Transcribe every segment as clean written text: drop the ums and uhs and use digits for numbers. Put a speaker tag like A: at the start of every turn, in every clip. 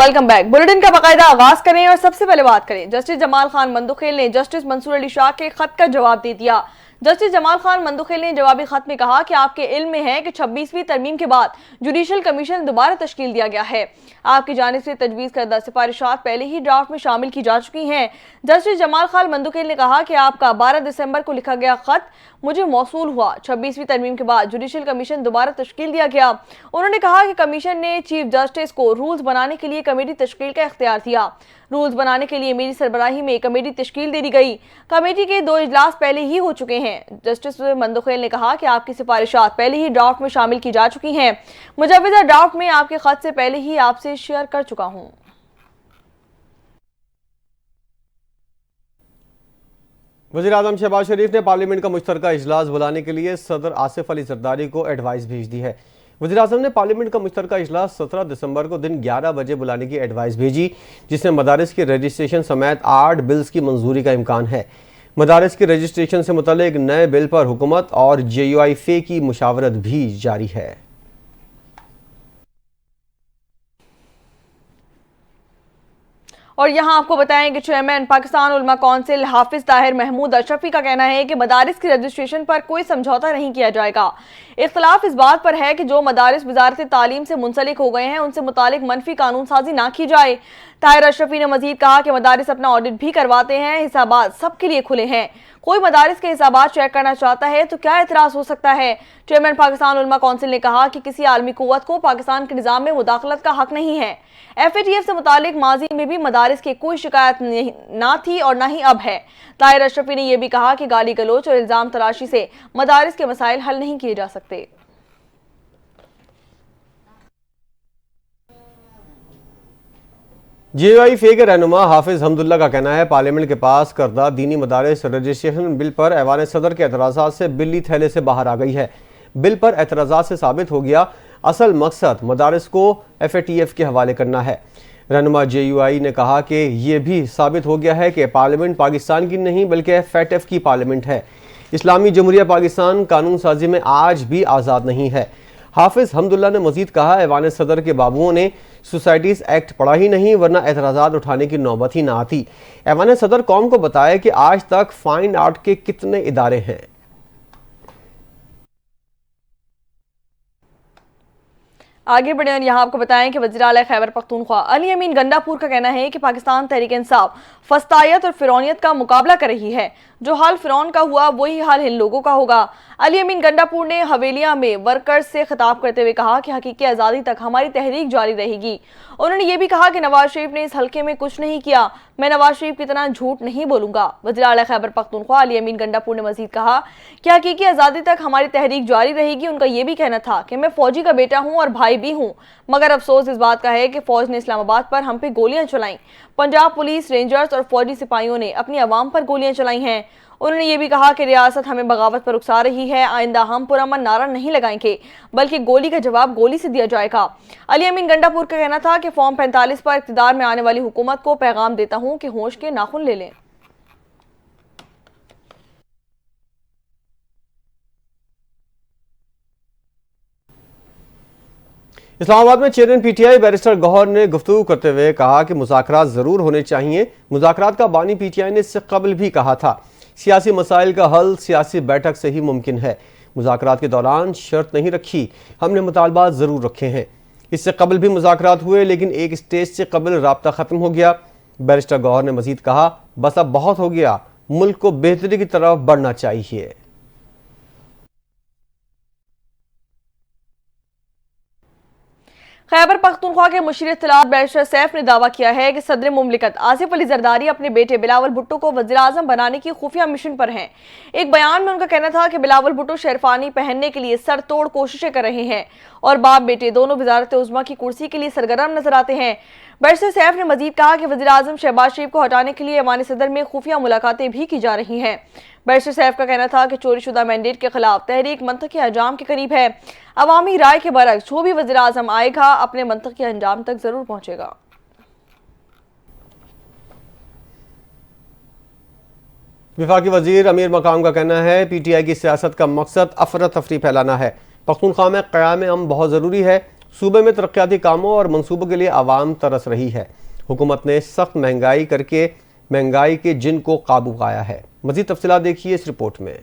A: Welcome back. Bulletin का बाकायदा आगाज करें और सबसे पहले बात करें। जस्टिस जमाल खान मंदुखेल ने जस्टिस मंसूर अली शाह के खत का जवाब दे दिया। जस्टिस जमाल खान मंदुखेल ने जवाबी खत में कहा कि आपके इल्म में है कि 26वीं तरमीम के बाद जुडिशल कमीशन दोबारा तश्कील दिया गया है। आपकी जानिब से तजवीज़ करदा सिफारिशात पहले ही ड्राफ्ट में शामिल की जा चुकी हैं। जस्टिस जमाल खान मंदुखेल ने कहा कि आपका 12 दिसंबर को लिखा गया खत मुझे मौसूल हुआ। 26वीं तरमीम के बाद जुडिशल कमीशन दोबारा तश्कील दिया गया। उन्होंने कहा कि कमीशन ने चीफ जस्टिस को रूल्स बनाने के लिए कमेटी तश्कील का इख्तियार दिया। रूल्स बनाने के लिए मेरी सरबराही में कमेटी तश्कील दे दी गई। कमेटी के 2 इजलास पहले ही हो चुके हैं। जस्टिस मंदुखेल ने कहा कि आपकी सिफारिशात पहले ही ड्राफ्ट में शामिल की जा चुकी हैं। मुजवजा ड्राफ्ट में आपके खत से पहले ही आपसे शेयर कर चुका हूं।
B: वज़ीर-ए-आज़म शहबाज शरीफ ने पार्लियामेंट का मुश्तरका इजलास बुलाने के लिए सदर आसिफ अली जरदारी को एडवाइस भेज दी है। वज़ीर-ए-आज़म ने पार्लियामेंट का मुश्तरका इजलास 17 दिसंबर को दिन 11 बजे बुलाने की एडवाइस भेजी, जिसमें मदारिस के रजिस्ट्रेशन समेत 8 बिल्स की मंजूरी का इम्कान है। मदारिस के रजिस्ट्रेशन से मुतल्लिक नए बिल पर हुकूमत और JUI फे की मुशावरत भी जारी है।
A: और यहाँ आपको बताएं कि चेयरमैन पाकिस्तान उलमा कौंसिल हाफिज ताहिर महमूद अशरफी का कहना है कि मदारिस की रजिस्ट्रेशन पर कोई समझौता नहीं किया जाएगा। इख्तलाफ इस बात पर है कि जो मदारिस वजारत तालीम से मुंसलिक हो गए हैं उनसे मुतालिक मनफी कानून साजी ना की जाए। ताहिर अशरफी ने मजीद कहा कि मदारिस अपना ऑडिट भी करवाते हैं, हिसाबात सबके लिए खुले हैं। कोई मदारिस के हिसाबात चेक करना चाहता है तो क्या एतराज हो सकता है। चेयरमैन पाकिस्तान उलमा कौंसिल ने कहा कि किसी आलमी कुव्वत को पाकिस्तान के निज़ाम में मुदाखलत का हक नहीं है। FATF से मुतालिक माजी में भी मदारिस की कोई शिकायत ना थी और ना ही अब है। ताहिर अशरफी ने यह भी कहा कि गाली गलोच और इल्जाम तराशी से मदारिस के मसाइल हल नहीं किए जा सकते।
B: JUI फे के रहनुमा हाफिज हमदुल्ला का कहना है पार्लियामेंट के पास करदा दीनी मदारिस रजिस्ट्रेशन बिल पर ऐवान सदर के एतराज़ात से बिल्ली थैले से बाहर आ गई है। बिल पर एतराज़ात से साबित हो गया असल मकसद मदारिस को FATF के हवाले करना है। रहनुमा JUI ने कहा कि यह भी साबित हो गया है कि पार्लियामेंट पाकिस्तान की नहीं बल्कि FATF की पार्लियामेंट है। इस्लामी जमहूरिया पाकिस्तान कानून साजी में आज भी आज़ाद नहीं है। हाफिज हमदुल्ला ने मजीद कहा ऐवान सदर के बाबुओं ने सोसाइटीज़ एक्ट पढ़ा ही नहीं वरना एतराज़ात उठाने की नौबत ही ना आती। ऐवान सदर कौम को बताया कि आज तक फाइन आर्ट के कितने इदारे हैं।
A: आगे बढ़े और यहाँ आपको बताएं कि वज़ीर-ए-आला खैबर पख्तूनख्वा अली अमीन गंडापुर का कहना है कि पाकिस्तान तहरीक इंसाफ फस्तायत और फिरौनियत का मुकाबला कर रही है। जो हाल फिरौन का हुआ वही हाल इन लोगों का होगा। अली अमीन गंडापुर ने हवेलिया में वर्कर्स से खिताब करते हुए कहा कि हकीकी आज़ादी तक हमारी तहरीक जारी रहेगी। उन्होंने ये भी कहा कि नवाज शरीफ ने इस हल्के में कुछ नहीं किया, मैं नवाज शरीफ की तरह झूठ नहीं बोलूंगा। वज़ीर-ए-आला खैबर पख्तूनख्वा अली अमीन गंडापुर ने मजीद कहा कि हकीकी आज़ादी तक हमारी तहरीक जारी रहेगी। उनका यह भी कहना था कि मैं फौजी का बेटा हूँ और भाई भी हूँ, मगर अफसोस इस बात का है कि फौज ने इस्लामाबाद पर हम पे गोलियां चलाई। पंजाब पुलिस, रेंजर्स और फौजी सिपाहियों ने अपनी आवाम पर गोलियां चलाई हैं। उन्होंने ये भी कहा कि रियासत हमें बगावत पर उकसा रही है, आइंदा हम पुरअमन नारा नहीं लगाएंगे बल्कि गोली का जवाब गोली से दिया जाएगा। अली अमीन गंडापुर का कहना था कि फॉर्म 45 पर इक़्तिदार में आने वाली हुकूमत को पैगाम देता हूं कि होश के नाखून ले लें।
B: इस्लामाबाद में चेयरमैन PTI बैरिस्टर गौहर ने गुफ्तगू करते हुए कहा कि मुज़ाकरात ज़रूर होने चाहिए। मुज़ाकरात का बानी PTI ने इससे कबल भी कहा था। सियासी मसाइल का हल सियासी बैठक से ही मुमकिन है। मुज़ाकरात के दौरान शर्त नहीं रखी, हमने मुतालबात ज़रूर रखे हैं। इससे कबल भी मुज़ाकरात हुए लेकिन एक स्टेज से कबल राब्ता ख़त्म हो गया। बैरिस्टर गौहर ने मजीद कहा बस अब बहुत हो गया, मुल्क को बेहतरी की तरफ बढ़ना चाहिए।
A: खैबर पख्तूनख्वा के मुशीर इत्तलात बैरिस्टर सैफ ने दावा किया है कि सदर मुमलिकत आसिफ अली जरदारी अपने बेटे बिलावल भुट्टो को वज़ीर-ए-आज़म बनाने की खुफिया मिशन पर हैं। एक बयान में उनका कहना था कि बिलावल भुट्टो शेरफानी पहनने के लिए सर तोड़ कोशिशें कर रहे हैं और बाप बेटे दोनों वज़ारत उज़्मा की कुर्सी के लिए सरगर्म नजर आते हैं। बैरिस्टर सैफ ने मजीद कहा कि वज़ीर-ए-आज़म शहबाज शरीफ को हटाने के लिए ऐवान सदर में खुफिया मुलाकातें भी की जा रही हैं। बैरिस्टर सैफ का कहना था कि चोरी शुदा मैंडेट के खिलाफ तहरीक मंतकी अंजाम के करीब है। अवामी राय के बरक्स जो भी वज़ीर-ए-आज़म आएगा अपने मंतकी अंजाम तक जरूर पहुंचेगा।
B: वफाकी वजीर अमीर मकाम का कहना है PTI की सियासत का मकसद अफरा तफरी फैलाना है। पख्तूनख्वा में क़याम अमन बहुत ज़रूरी है। सूबे में तरक्याती कामों और मंसूबों के लिए आवाम तरस रही है। हुकूमत ने सख्त महंगाई करके महंगाई के जिन को काबू पाया है। मजीद तफसीलात देखिए इस रिपोर्ट में।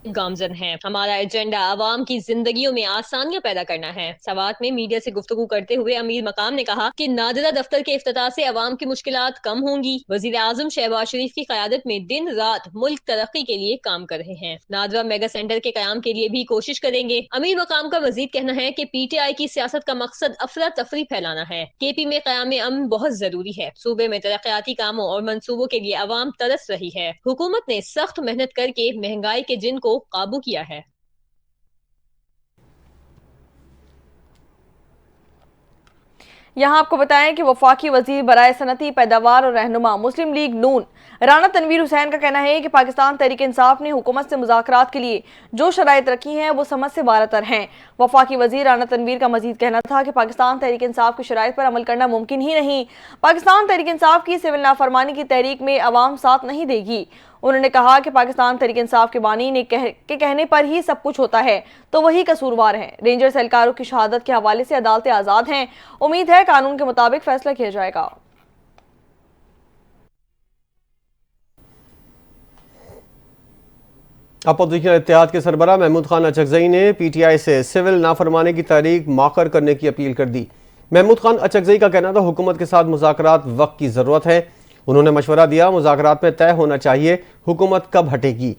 C: गामजन है। हमारा एजेंडा आवाम की जिंदगियों में आसानियां पैदा करना है। सवात में मीडिया से गुफ्तगू करते हुए अमीर मकाम ने कहा कि नादिरा दफ्तर के इफ्तिताह से आवाम की मुश्किलात कम होंगी। वजीर आजम शहबाज शरीफ की क़यादत में दिन रात मुल्क तरक्की के लिए काम कर रहे हैं। नादिरा मेगा सेंटर के कयाम के लिए भी कोशिश करेंगे। अमीर मकाम का मजीद कहना है कि PTI की सियासत का मकसद अफरा तफरी फैलाना है। KP में क़याम अमन बहुत जरूरी है। सूबे में तरक्याती कामों और मंसूबों के लिए आवाम तरस रही है। हुकूमत ने सख्त मेहनत करके महंगाई के जिन को काबू किया है।
A: यहाँ आपको बताएं कि वफाकी वजीर बराए सनती पैदावार और रहनुमा मुस्लिम लीग नून राना तनवीर हुसैन का कहना है कि पाकिस्तान तहरीक इंसाफ ने हुकूमत से मुज़ाकरात के लिए जो शराइत रखी हैं वो समझ से बारतर हैं। वफाकी वजीर राना तनवीर का मजीद कहना था कि पाकिस्तान तहरीक इंसाफ की शराइत पर अमल करना मुमकिन ही नहीं। पाकिस्तान तहरीक इंसाफ की सिविल नाफरमानी की तहरीक में अवाम साथ नहीं देगी। उन्होंने कहा कि पाकिस्तान तहरीक इंसाफ के बानी ने कहने पर ही सब कुछ होता है तो वही कसूरवार हैं। रेंजर्स एहलकारों की शहादत के हवाले से अदालतें आज़ाद हैं। उम्मीद है कानून के मुताबिक फैसला किया जाएगा।
B: अपोजिशन इत्तेहाद के सरबराह महमूद खान अचकजई ने PTI से सिविल नाफरमानी की तारीख माकर करने की अपील कर दी। महमूद खान अचकजई का कहना था हुकूमत के साथ मुज़ाकरात वक्त की ज़रूरत है। उन्होंने मशवरा दिया मुज़ाकरात में तय होना चाहिए हुकूमत कब हटेगी।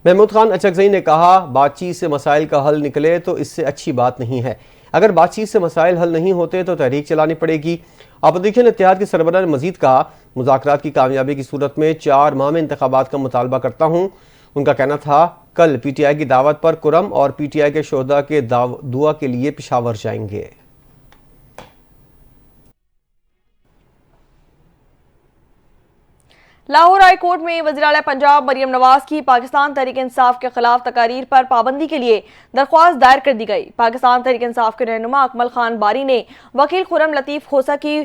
B: महमूद खान अचकजई ने कहा बातचीत से मसाइल का हल निकले तो इससे अच्छी बात नहीं है। अगर बातचीत से मसाइल हल नहीं होते तो तहरीक चलानी पड़ेगी। अपोजिशन इत्तेहाद के सरबराह ने मजीद कहा मुज़ाकरात की कामयाबी की सूरत में 4 माह में इंतखाबात का मुतालबा करता हूँ। उनका कहना था कल PTI की दावत पर कुरम और PTI के शोहदा के दुआ के लिए पेशावर जाएंगे।
A: लाहौर हाई कोर्ट में वज़ीर-ए-आला पंजाब मरियम नवाज की पाकिस्तान तहरीक इंसाफ के खिलाफ तकारीर पर पाबंदी के लिए दरख्वास्त दायर कर दी गई। पाकिस्तान तहरीक इंसाफ के रहनुमा अकमल खान बारी ने वकील खुरम लतीफ़ खोसा की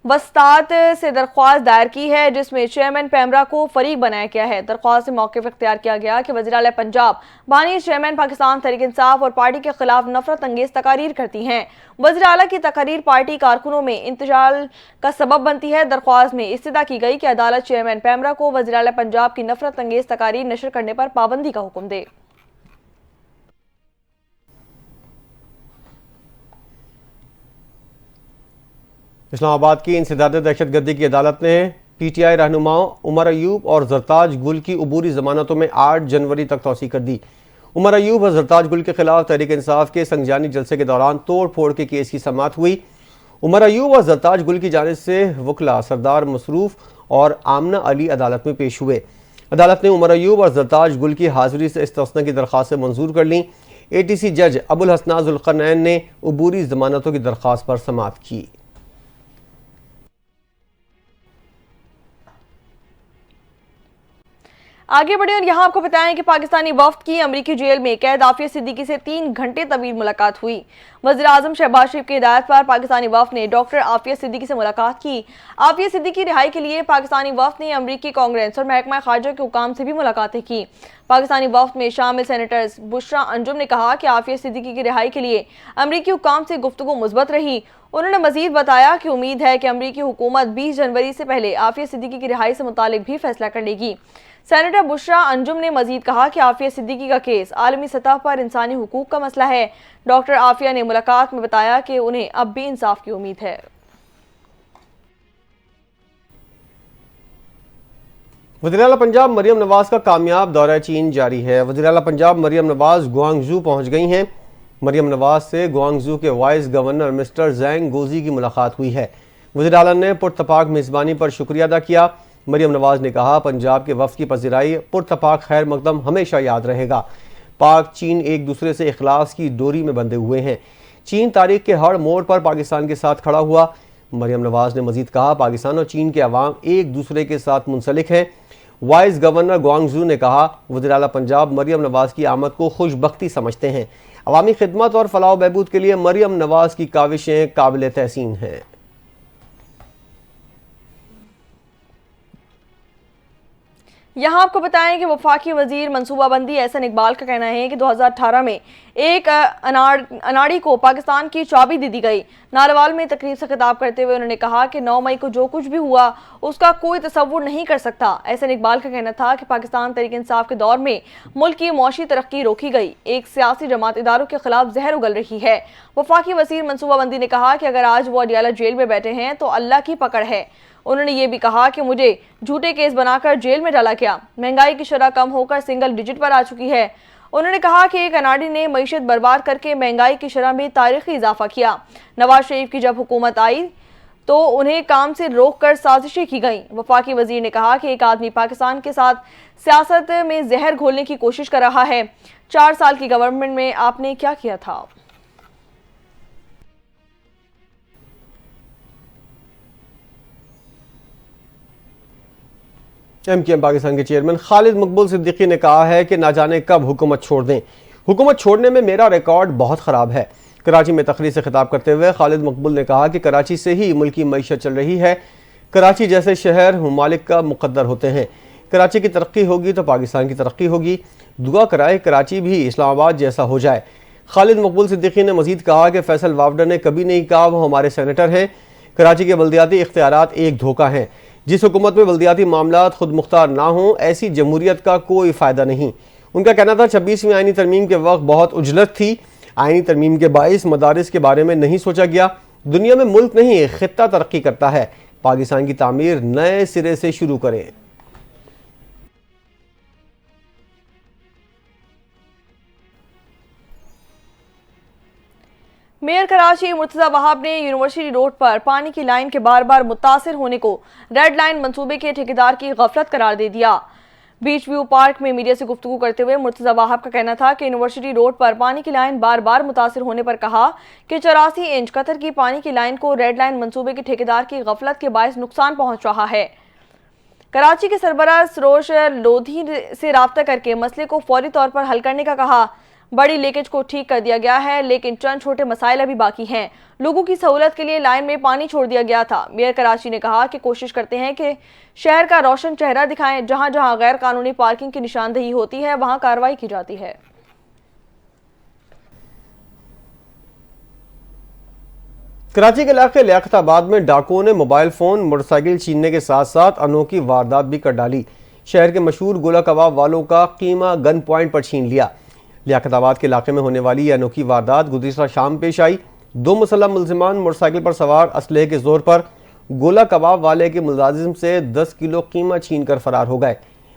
A: वस्तात से दरख्वास्त दायर की है जिसमें चेयरमैन पैमरा को फरीक बनाया गया है। दरख्वास्त से मौक़िफ़ इख्तियार किया गया कि वज़ीर-ए-आला पंजाब बानी चेयरमैन पाकिस्तान तहरीक इंसाफ और पार्टी के खिलाफ नफरत अंगेज तकारीर करती हैं। वज़ीर-ए-आला की तकारीर पार्टी कारकुनों में इंतशाल का सबब बनती है। दरख्वास्त में इस्तदा की गई कि अदालत चेयरमैन पैमरा को वज़ीर-ए-आला पंजाब की नफरत अंगेज तकारीर नशर करने पर पाबंदी का हुक्म दे।
B: इस्लामाबाद की इंसदाद दहशतगर्दी की अदालत ने PTI रहनुमाओं उमर अयूब और जरताज गुल की अबूरी जमानतों में 8 जनवरी तक तौसी कर दी। उमर अयूब और जरताज गुल के खिलाफ तहरीक इंसाफ के संगजानी जलसे के दौरान तोड़ फोड़ के केस की समाअत हुई। उमर अयूब और जरताज गुल की जानिब से वकला सरदार मसरूफ और आमना अली अदालत में पेश हुए। अदालत ने उमर अयूब और जरताज गुल की हाजिरी से इस्तिस्ना की दरख्वास्तें मंजूर कर लीं। ATC जज अबुल हसना जुल्करनैन ने अबूरी जमानतों की दरख्वास्त पर समाअत की।
A: आगे बढ़े और यहाँ आपको बताएं कि पाकिस्तानी वफ्द की अमरीकी जेल में कैद आफिया सिद्दीकी से 3 घंटे तवील मुलाकात हुई। वज़ीर आज़म शहबाज शरीफ की हिदायत पर पाकिस्तानी वफ्द ने डॉक्टर आफिया सिद्दीकी से मुलाकात की। आफिया सिद्दीकी रिहाई के लिए पाकिस्तानी वफ्द ने अमरीकी कांग्रेस और महकमा खारजा के हुकाम से भी मुलाकातें की। पाकिस्तानी वफ्द में शामिल सेनेटर्स बुशरा अंजुम ने कहा कि आफिया सिद्दीकी की रिहाई के लिए अमरीकी हुकाम से गुफ्तगू मुस्बत रही। उन्होंने मजीद बताया कि उम्मीद है कि अमरीकी हुकूमत 20 जनवरी से पहले आफिया सिद्दीकी की रिहाई से मुतालिक भी फैसला कर लेगी। सेनेटर बुशरा अंजुम ने मजीद कहा कि आफिया सिद्दीकी का केस आलमी सतह पर इंसानी हुकूक का मसला है। डॉक्टर आफिया ने मुलाकात में बताया कि उन्हें अब भी इंसाफ की उम्मीद है।
B: वज़ीर-ए-आला पंजाब मरियम नवाज का कामयाब दौरा चीन जारी है। वज़ीर-ए-आला पंजाब मरियम नवाज गुआंगझू पहुंच गई हैं। मरियम नवाज से गुआंगझू के वाइस गवर्नर मिस्टर जैंग गोजी की मुलाकात हुई है। वज़ीर-ए-आला ने पुरतपाक मेज़बानी पर शुक्रिया अदा किया। मरियम नवाज ने कहा पंजाब के वफ़द की पज़िराई पुरतपाक खैर मकदम हमेशा याद रहेगा। पाक चीन एक दूसरे से इखलास की डोरी में बंधे हुए हैं। चीन तारीख के हर मोड़ पर पाकिस्तान के साथ खड़ा हुआ। मरियम नवाज ने मजीद कहा पाकिस्तान और चीन के अवाम एक दूसरे के साथ मुंसलिक हैं। वाइस गवर्नर गुआंगझू ने कहा वज़ीर-ए-आला पंजाब मरियम नवाज की आमद को खुशबख्ती समझते हैं। अवामी खिदमत और फलाह बहबूद के लिए मरियम नवाज की काविशें काबिल तहसीन हैं।
A: यहाँ आपको बताएं कि वफाकी वजीर मनसूबाबंदी एहसन इकबाल का कहना है कि 2018 में एक अनाड़ी को पाकिस्तान की चाबी दे दी गई। नारवाल में तकरीब से खिताब करते हुए उन्होंने कहा कि 9 मई को जो कुछ भी हुआ उसका कोई तसव्वुर नहीं कर सकता। एहसन इकबाल का कहना था कि पाकिस्तान तहरीक इंसाफ के दौर में मुल्क की मुआशी तरक्की रोकी गई, एक सियासी जमात इदारों के खिलाफ जहर उगल रही है। वफाकी वजीर मनसूबाबंदी ने कहा कि अगर आज वो अडियाला जेल में बैठे हैं तो अल्लाह की पकड़ है। उन्होंने ये भी कहा कि मुझे झूठे केस बनाकर जेल में डाला गया। महंगाई की शरह कम होकर सिंगल डिजिट पर आ चुकी है। उन्होंने कहा कि एक अनाड़ी ने मईशत बर्बाद करके महंगाई की शरह में तारीखी इजाफा किया। नवाज शरीफ की जब हुकूमत आई तो उन्हें काम से रोककर साजिशें की गईं। वफाकी वजीर ने कहा कि एक आदमी पाकिस्तान के साथ सियासत में जहर घोलने की कोशिश कर रहा है। 4 साल की गवर्नमेंट में आपने क्या किया था?
B: MKM पाकिस्तान के चेयरमैन खालिद मकबूल सिद्दीकी ने कहा है कि ना जाने कब हुकूमत छोड़ दें। हुकूमत छोड़ने में मेरा रिकॉर्ड बहुत ख़राब है। कराची में तकरीर से खिताब करते हुए खालिद मकबूल ने कहा कि कराची से ही मुल्क की मईशत चल रही है। कराची जैसे शहर ममालिक का मुकद्दर होते हैं। कराची की तरक्की होगी तो पाकिस्तान की तरक्की होगी। दुआ कराए कराची भी इस्लामाबाद जैसा हो जाए। खालिद मकबूल सिद्दीकी ने मजीद कहा कि फैसल वावडर ने कभी नहीं कहा वो हमारे सेनेटर हैं। कराची के बल्दियाती इख्तियारात एक धोखा है। जिस हुकूमत में बल्दियाती मामलात खुद मुख्तार ना हों, ऐसी जमहूरियत का कोई फ़ायदा नहीं। उनका कहना था 26वीं आईनी तरमीम के वक्त बहुत उजलत थी। आईनी तरमीम के बाइस मदारिस के बारे में नहीं सोचा गया। दुनिया में मुल्क नहीं खित्ता तरक्की करता है। पाकिस्तान की तामीर नए सिरे से शुरू करें।
A: मेयर कराची मुर्तजा वहाब ने यूनिवर्सिटी रोड पर पानी की लाइन के बार बार मुतासिर होने को रेड लाइन मंसूबे के ठेकेदार की गफलत करार दे दिया। बीच व्यू पार्क में मीडिया से गुफ्तगू करते हुए मुर्तजा वहाब का कहना था कि यूनिवर्सिटी रोड पर पानी की लाइन बार बार मुतासिर होने पर कहा कि 84 इंच कतर की पानी की लाइन को रेड लाइन मंसूबे के ठेकेदार की गफलत के बायस नुकसान पहुंच रहा है। कराची के सरबराह सरोज लोधी से राब्ता करके मसले को फौरी तौर पर हल करने का कहा। बड़ी लीकेज को ठीक कर दिया गया है, लेकिन चंद छोटे मसाइल अभी बाकी हैं। लोगों की सहूलत के लिए लाइन में पानी छोड़ दिया गया था। मेयर कराची ने कहा कि कोशिश करते हैं कि शहर का रोशन चेहरा दिखाएं। जहां जहां गैर कानूनी पार्किंग की निशानदेही होती है वहां कार्रवाई की जाती है।
B: कराची के इलाके लियाकताबाद में डाकुओं ने मोबाइल फोन मोटरसाइकिल छीनने के साथ साथ अनोखी वारदात भी कर डाली। शहर के मशहूर गोला कबाब वालों का कीमा गन पॉइंट पर छीन लिया। लियाकताबाद के इलाके में होने वाली यह अनोखी वारदात गुज़िश्ता शाम पेश आई। 2 मुसल्लह मुलजिमान मोटरसाइकिल पर सवार असलहे के जोर पर गोला कबाब वाले के मुलाजिम से 10 किलो कीमा छीन कर फरार हो गए।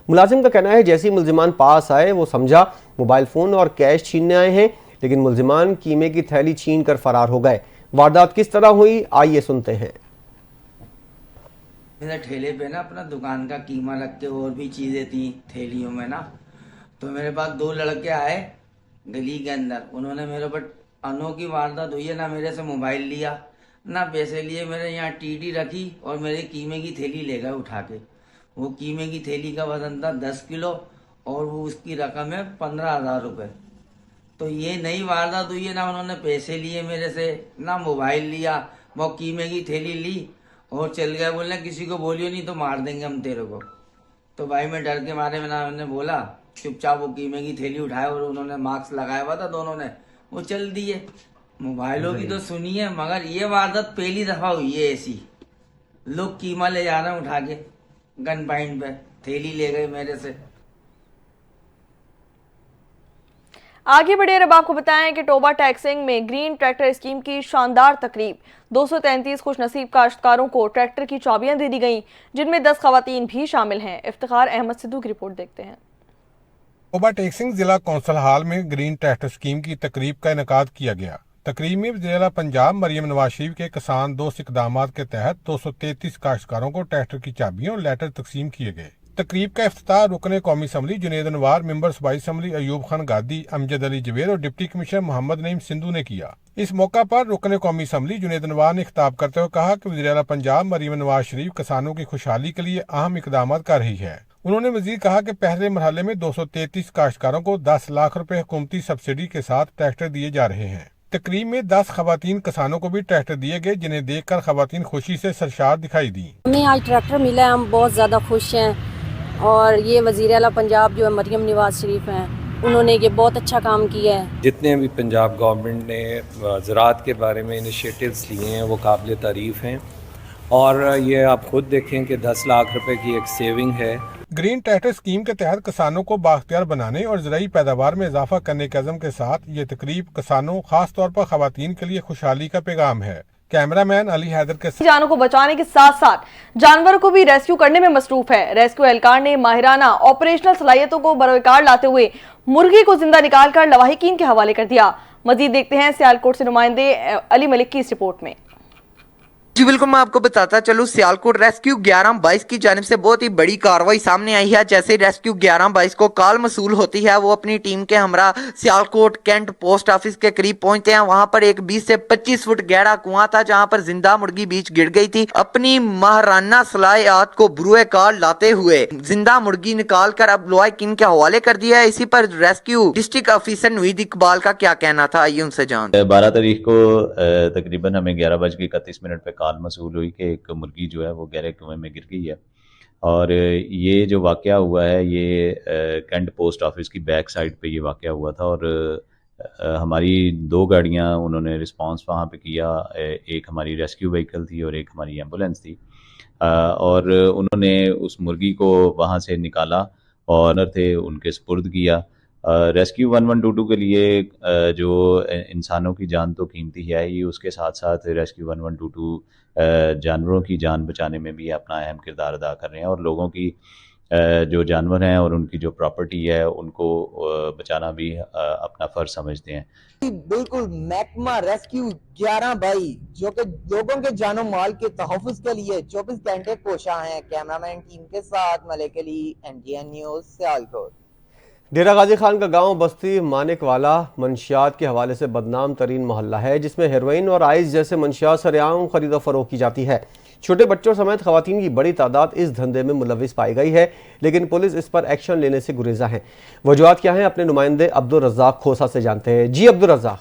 B: मुलाजिम का कहना है जैसे ही मुलजिमान पास आए वो समझा मोबाइल फ़ोन और कैश छीनने आए हैं, लेकिन मुलजिमान कीमे की थैली छीन कर फरार हो गए। वारदात किस तरह हुई आइए सुनते हैं।
D: मेरे ठेले पे ना अपना दुकान का कीमा रख के और भी चीजें थी थैलियों में ना, तो मेरे पास 2 लड़के आए गली के अंदर। उन्होंने मेरे ऊपर अनोखी वारदात हुई है, ना मेरे से मोबाइल लिया ना पैसे लिए। मेरे यहाँ टीडी रखी और मेरे कीमे की थैली ले गए उठा के। वो कीमे की थैली का वजन था 10 किलो और वो उसकी रकम है 15,000 रुपये। तो ये नई वारदात हुई है, ना उन्होंने पैसे लिए मेरे से ना मोबाइल लिया। वो कीमे की थैली ली और चल गए, बोलने किसी को बोलियो नहीं तो मार देंगे हम तेरे को। तो भाई मैं डर के मारे मैंने बोला चुपचाप वो कीमे की थैली उठाए और उन्होंने मास्क लगाया हुआ था दोनों ने, वो चल दिए। मोबाइलों की तो सुनिए, मगर ये वारदात पहली दफा हुई है ऐसी। लोग कीमा ले जा रहे हैं उठा के गन पॉइंट पे, थैली ले गए मेरे से।
A: आगे बढ़े अब आपको बताएं कि टोबा टैक्सिंग में ग्रीन ट्रैक्टर स्कीम की शानदार तकरीब। 233 खुशनसीब काश्तकारों को ट्रैक्टर की चाबियां दे दी गईं, जिनमें 10 खवातीन भी शामिल हैं। इफ्तिखार अहमद सिद्धू की रिपोर्ट देखते हैं।
E: टोबा टैक्सिंग जिला कौंसल हाल में ग्रीन ट्रैक्टर स्कीम की तकरीब का इनेकाद किया गया। तकरीब में वज़ीर-ए-आला पंजाब मरियम नवाज शरीफ के किसान दोस्त इकदामात के तहत 233 काश्तकारों को ट्रैक्टर की चाबियां और लेटर तकसीम किए गए। तकरीब का इफ्तिताह रुकन कौमी असम्बली जुनेद अनवार, मेंबर सूबाई असम्बली अयूब खान गादी, अमजद अली जवेद और डिप्टी कमिश्नर मोहम्मद नईम सिंधु ने किया। इस मौका पर रुकन कौमी असम्बली जुनेद अनवार ने खिताब करते हुए कहा कि वज़ीर-ए-आला पंजाब मरियम नवाज शरीफ किसानों की खुशहाली के लिए अहम इकदाम कर रही है। उन्होंने मजीद कहा कि पहले मरहले में 233 काश्तकारों को 10 लाख रुपए हुकूमती सब्सिडी के साथ ट्रैक्टर दिए जा रहे हैं। तकरीब में 10 खवातीन किसानों को भी ट्रैक्टर दिए गए, जिन्हें देखकर खवातीन खुशी से सरशार दिखाई दी।
F: हमें आज ट्रैक्टर मिला है, हम बहुत ज्यादा खुश हैं और ये वज़ीर आला पंजाब जो है मरियम नवाज शरीफ हैं, उन्होंने ये बहुत अच्छा काम किया है।
G: जितने भी पंजाब गवर्नमेंट ने ज़राअत के बारे में इनिशिएटिव्स लिए हैं वो काबिल तारीफ़ हैं, और ये आप खुद देखें कि 10 लाख रुपए की एक सेविंग है।
E: ग्रीन ट्रैक्टर स्कीम के तहत किसानों को बाख्तियार बनाने और ज़राई पैदावार में इजाफा करने के अज़म के साथ ये तकरीब किसानों, खास तौर पर ख़वातीन के लिए खुशहाली का पैगाम है। कैमरामैन अली हैदर के साथ
A: जानों को बचाने के साथ साथ जानवरों को भी रेस्क्यू करने में मसरूफ है। रेस्क्यू एहलकार ने माहिराना ऑपरेशनल सलाहियतों को बरकरार लाते हुए मुर्गी को जिंदा निकालकर लवाहिकीन के हवाले कर दिया। मजीद देखते हैं सियालकोट से नुमाइंदे अली मलिक की इस रिपोर्ट में।
H: जी बिल्कुल, मैं आपको बताता चलूँ, सियालकोट रेस्क्यू 1122 की जानिब से बहुत ही बड़ी कार्रवाई सामने आई है। जैसे रेस्क्यू 1122 को कॉल मसूल होती है, वो अपनी टीम के हमरा सियालकोट कैंट पोस्ट ऑफिस के करीब पहुंचते हैं। वहां पर एक 20 से 25 फुट गहरा कुआं था जहां पर जिंदा मुर्गी बीच गिर गई थी। अपनी माहराना सलाहियत को बुरुए कार लाते हुए जिंदा मुर्गी निकाल कर अब लवाहिकीन के हवाले कर दिया है। इसी पर rescue district officer Naveed Iqbal का क्या कहना था, आइए उनसे जान।
I: 12 तारीख को तकरीबन हमें 11:31 पे कॉल मसूल हुई कि एक मुर्गी जो है वो गहरे कुएं में गिर गई है। और ये जो वाक़या हुआ है ये कैंट पोस्ट ऑफिस की बैक साइड पे ये वाक़या हुआ था, और हमारी 2 गाड़ियां उन्होंने रिस्पांस वहाँ पे किया। एक हमारी रेस्क्यू व्हीकल थी और एक हमारी एम्बुलेंस थी, और उन्होंने उस मुर्गी को वहाँ से निकाला और थे उनके सुपुर्द किया। रेस्क्यू 1122 के लिए जो इंसानों की जान तो कीमती है ही, उसके साथ साथ रेस्क्यू 1122 जानवरों की जान बचाने में भी अपना अहम किरदार अदा कर रहे हैं, और लोगों की जो जानवर हैं और उनकी जो प्रॉपर्टी है उनको बचाना भी अपना फ़र्ज समझते हैं।
H: बिल्कुल, महकमा रेस्क्यू 1122 जो कि लोगों के जानो माल के तहफ़्फ़ुज़ के लिए 24 घंटे कोशा है। कैमरामैन टीम के साथ मलिक अली, NTN न्यूज़, सियालकोट।
B: डेरा गाजी खान का गांव बस्ती मानिक वाला मंशियात के हवाले से बदनाम तरीन मोहल्ला है, जिसमें हेरोइन और आइस जैसे मंशियात सरेआम खरीद फरोख्त की जाती है। छोटे बच्चों समेत खवातीन की बड़ी तादाद इस धंधे में मुलविस पाई गई है, लेकिन पुलिस इस पर एक्शन लेने से गुरेजा है। वजूहात क्या हैं, अपने नुमाइंदे अब्दुल रज़ाक खोसा से जानते हैं। जी अब्दुल रज़ाक।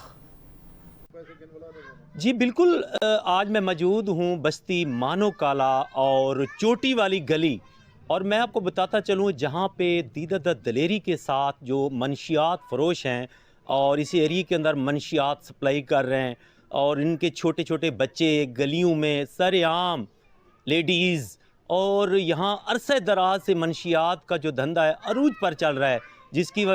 J: जी बिल्कुल, आज मैं मौजूद हूँ बस्ती मानो काला और चोटी वाली गली, और मैं आपको बताता चलूँ जहाँ पे दीदत दलेरी के साथ जो मंशियात फ़रोश हैं और इसी एरिया के अंदर मंशियात सप्लाई कर रहे हैं, और इनके छोटे छोटे बच्चे गलियों में सरेआम लेडीज़, और यहाँ अरसे दराज से मंशियात का जो धंधा है अरूज पर चल रहा है, जिसकी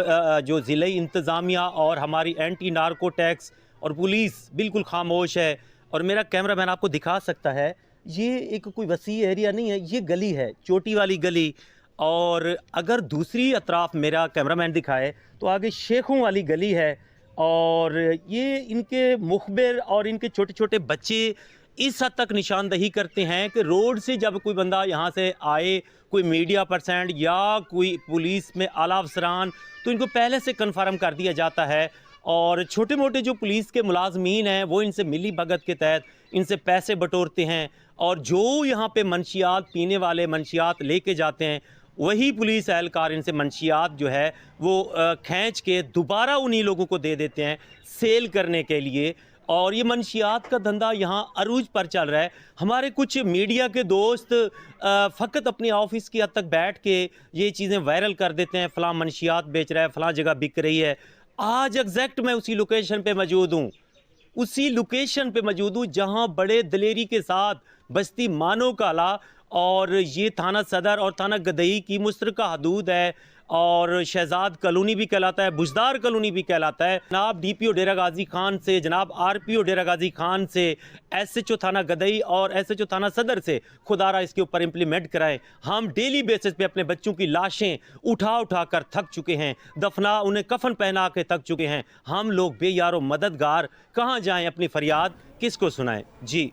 J: जो ज़िले इंतज़ामिया और हमारी एंटी नार्को टैक्स और पुलिस बिल्कुल खामोश है। और मेरा कैमरामैन आपको दिखा सकता है, ये एक कोई वसी एरिया नहीं है, ये गली है, चोटी वाली गली। और अगर दूसरी अतराफ मेरा कैमरामैन दिखाए तो आगे शेखों वाली गली है, और ये इनके मुखबिर और इनके छोटे छोटे बच्चे इस हद तक निशानदही करते हैं कि रोड से जब कोई बंदा यहाँ से आए, कोई मीडिया पर्सन या कोई पुलिस में आला अफसरान, तो इनको पहले से कन्फर्म कर दिया जाता है, और छोटे मोटे जो पुलिस के मुलाजमीन हैं वो इनसे मिली भगत के तहत इनसे पैसे बटोरते हैं, और जो यहाँ पे मंशियात पीने वाले मंशियात लेके जाते हैं वही पुलिस एहलकार इनसे मंशियात जो है वो खींच के दोबारा उन्हीं लोगों को दे देते हैं सेल करने के लिए। और ये मंशियात का धंधा यहाँ अरूज पर चल रहा है। हमारे कुछ मीडिया के दोस्त फ़कत अपने ऑफिस की हद तक बैठ के ये चीज़ें वायरल कर देते हैं, फ़लाँ मंशियात बेच रहा है, फ़लाँ जगह बिक रही है। आज एग्जैक्ट मैं उसी लोकेशन पे मौजूद हूँ, जहाँ बड़े दलेरी के साथ बस्ती मानो काला और ये थाना सदर और थाना गदई की मुश्तरका हदूद है, और शहजाद कॉलोनी भी कहलाता है, बुजदार कॉलोनी भी कहलाता है। जनाब DPO डेरा गाजी खान से, जनाब RPO डेरा गाजी खान से, SHO थाना गदई और SHO थाना सदर से खुदारा इसके ऊपर इम्प्लीमेंट कराएं। हम डेली बेसिस पे अपने बच्चों की लाशें उठा कर थक चुके हैं, दफना उन्हें कफन पहना के थक चुके हैं। हम लोग बेयारो मददगार कहाँ जाएं, अपनी फरियाद किसको सुनाएं? जी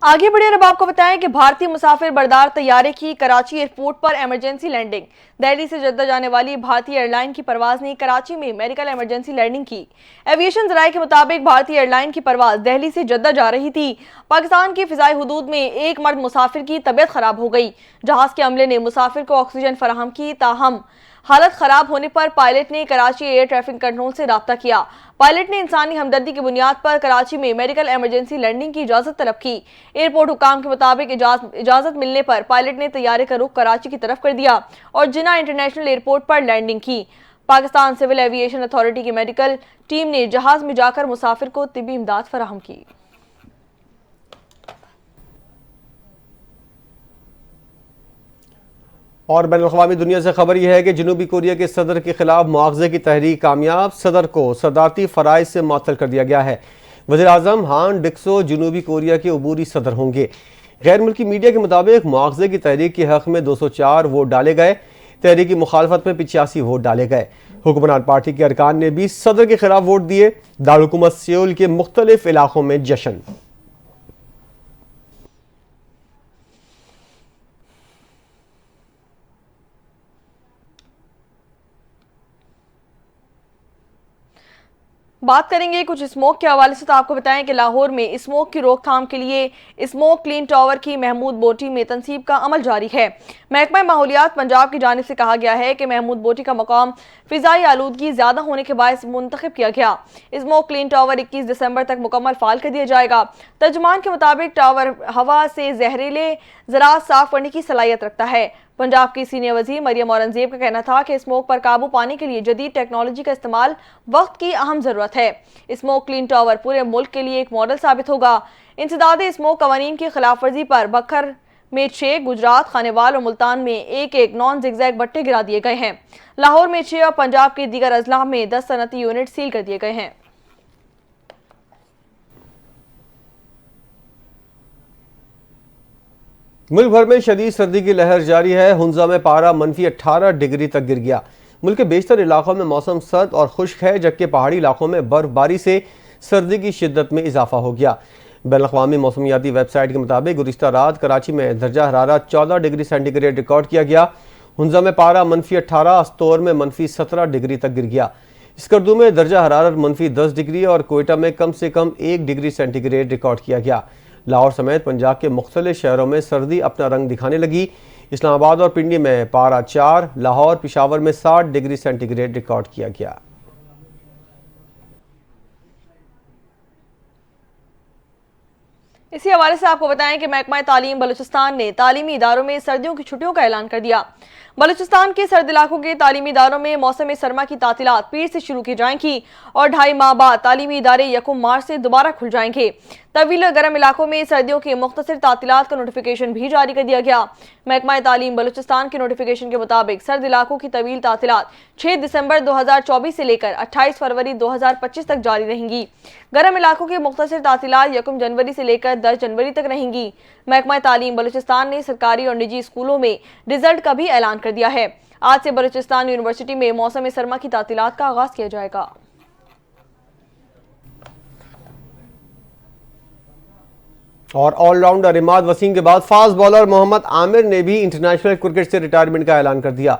A: आगे बढ़े और अब आपको बताएं कि भारतीय मुसाफिर बरदार तैयारे की कराची एयरपोर्ट पर इमरजेंसी लैंडिंग। दिल्ली से जद्दा जाने वाली भारतीय एयरलाइन की परवाज ने कराची में मेडिकल इमरजेंसी लैंडिंग की। एविएशन जराये के मुताबिक भारतीय एयरलाइन की परवाज दिल्ली से जद्दा जा रही थी। पाकिस्तान की फिजाई हुदूद में एक मर्द मुसाफिर की तबीयत खराब हो गई। जहाज के अमले ने मुसाफिर को ऑक्सीजन फराहम की, ताहम हालत खराब होने पर पायलट ने कराची एयर ट्रैफिक कंट्रोल से राब्ता किया। पायलट ने इंसानी हमदर्दी की बुनियाद पर कराची में मेडिकल इमरजेंसी लैंडिंग की इजाजत तलब की। एयरपोर्ट हुकाम के मुताबिक इजाजत मिलने पर पायलट ने तैयारे का रुख कराची की तरफ कर दिया और जिन्ना इंटरनेशनल एयरपोर्ट पर लैंडिंग की। पाकिस्तान सिविल एविएशन अथॉरिटी की मेडिकल टीम ने जहाज में जाकर मुसाफिर को तिब्बी इमदाद फराहम की।
B: और बैनुल-अक़वामी दुनिया से खबर यह है कि जनूबी कोरिया के सदर के खिलाफ मुआवजे की तहरीक कामयाब, सदर को सदारती फ़राइज़ से मुअत्तल कर दिया गया है। वज़ीर-ए-आज़म हान डिक्सो जनूबी कोरिया के अबूरी सदर होंगे। गैर मुल्की मीडिया के मुताबिक मुआवजे की तहरीक के हक़ में 204 वोट डाले गए, तहरीक की मुखालफत में 85 वोट डाले गए। हुक्मरान पार्टी के अरकान ने भी सदर के खिलाफ वोट दिए। दारुल-हुकूमत सियोल के मुख्तलिफ इलाकों में जश्न।
A: बात करेंगे कुछ स्मोक के हवाले से, तो आपको बताएं कि लाहौर में स्मोक की रोकथाम के लिए स्मोक क्लीन टावर की महमूद बोटी में तनसीब का अमल जारी है। महकमा माहौलियात पंजाब की जानिब से कहा गया है कि महमूद बोटी का मकाम फिजाई आलूदगी ज्यादा होने के बायस मुंतखब किया गया। स्मोक क्लीन टावर 21 दिसंबर तक मुकम्मल फाल कर दिया जाएगा। तर्जुमान के मुताबिक टावर हवा से जहरीले ज़रात साफ करने की सलाहियत रखता है। पंजाब की सीनियर वज़ीर मरियम औरंगज़ेब का कहना था कि स्मोक पर काबू पाने के लिए जदीद टेक्नोलॉजी का इस्तेमाल वक्त की अहम ज़रूरत है। स्मोक क्लीन टावर पूरे मुल्क के लिए एक मॉडल साबित होगा। इंसदाद स्मोक कवानीन की खिलाफ वर्जी पर बखर में 6, गुजरात, खानेवाल और मुल्तान में एक नॉन जिगजैग बट्टे गिरा दिए गए हैं। लाहौर में 6 और पंजाब के दीगर अजला में 10 सनती यूनिट सील कर दिए गए हैं।
B: मुल्क भर में शदीद सर्दी की लहर जारी है। हुंजा में पारा -18 डिग्री तक गिर गया। मुल्क के बेशतर इलाकों में मौसम सर्द और खुश्क है, जबकि पहाड़ी इलाकों में बर्फबारी से सर्दी की शिद्दत में इजाफा हो गया। बैनुल-अक़वामी मौसमियाती वेबसाइट के मुताबिक गुज़िश्ता रात कराची में दर्जा हरारत 14 डिग्री सेंटीग्रेड रिकॉर्ड किया गया। हुंजा में पारा -18, अस्तौर में -17 डिग्री तक गिर गया। स्कर्दू में दर्जा हरारत -10 डिग्री और कोयटा में कम से कम 1 डिग्री सेंटीग्रेड रिकॉर्ड किया गया। लाहौर समेत पंजाब के मुख्तलिफ शहरों में सर्दी अपना रंग दिखाने लगी। इस्लामाबाद और पिंडी में पारा 4, लाहौर, पेशावर में 60 डिग्री सेंटीग्रेड रिकॉर्ड किया गया।
A: इसी हवाले से आपको बताएं कि महकमा तालीम बलूचिस्तान ने तालीमी इदारों में सर्दियों की छुट्टियों का ऐलान कर दिया। बलूचिस्तान के सर्द इलाकों के तालीमी इदारों में मौसम सरमा की तातीलात पीर से शुरू की जाएंगी और 2.5 माह बाद तालीमी इदारे 1 मार्च से दोबारा खुल जाएंगे। तवील गर्म इलाकों में सर्दियों की मुख्तसर तातीलात का नोटिफिकेशन भी जारी कर दिया गया। महकमा तालीम बलूचिस्तान के नोटिफिकेशन के मुताबिक सर्द इलाकों की तवील तातीलात 6 दिसंबर 2024 से लेकर 28 फरवरी 2025 तक जारी रहेंगी। गर्म इलाकों की मुख्तसर तातीलात 1 जनवरी से लेकर 10 जनवरी तक रहेंगी। महकमा तालीम बलूचिस्तान ने सरकारी और निजी स्कूलों में रिजल्ट का भी ऐलान कर दिया है। आज से बलूचिस्तान यूनिवर्सिटी में मौसम सरमा की तातीलात का आगाज किया जाएगा।
B: और ऑलराउंडर इमाद वसीम के बाद फास्ट बॉलर मोहम्मद आमिर ने भी इंटरनेशनल क्रिकेट से रिटायरमेंट का ऐलान कर दिया।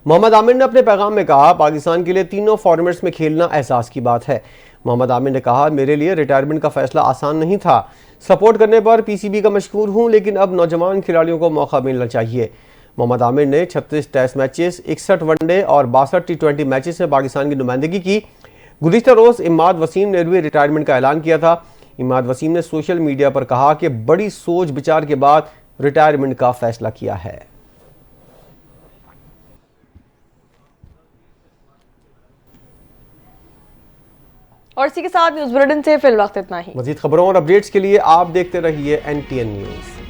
B: मोहम्मद आमिर ने अपने पैगाम में कहा, पाकिस्तान के लिए तीनों फॉर्मेट्स में खेलना एहसास की बात है। मोहम्मद आमिर ने कहा, मेरे लिए रिटायरमेंट का फैसला आसान नहीं था। सपोर्ट करने पर पीसीबी का मशकूर हूं, लेकिन अब नौजवान खिलाड़ियों को मौका मिलना चाहिए। मोहम्मद आमिर ने 36 टेस्ट मैचेस, 61 वनडे और 62 T20 मैचेस में पाकिस्तान की नुमाइंदगी की। गुज़िश्ता रोज इमाद वसीम ने भी रिटायरमेंट का ऐलान किया था। इमाद वसीम ने सोशल मीडिया पर कहा कि बड़ी सोच विचार के बाद रिटायरमेंट का फैसला किया है।
A: और इसी के साथ न्यूज़ बुलेटिन से फिल वक्त इतना ही।
B: मज़ीद खबरों और अपडेट्स के लिए आप देखते रहिए NTN न्यूज़।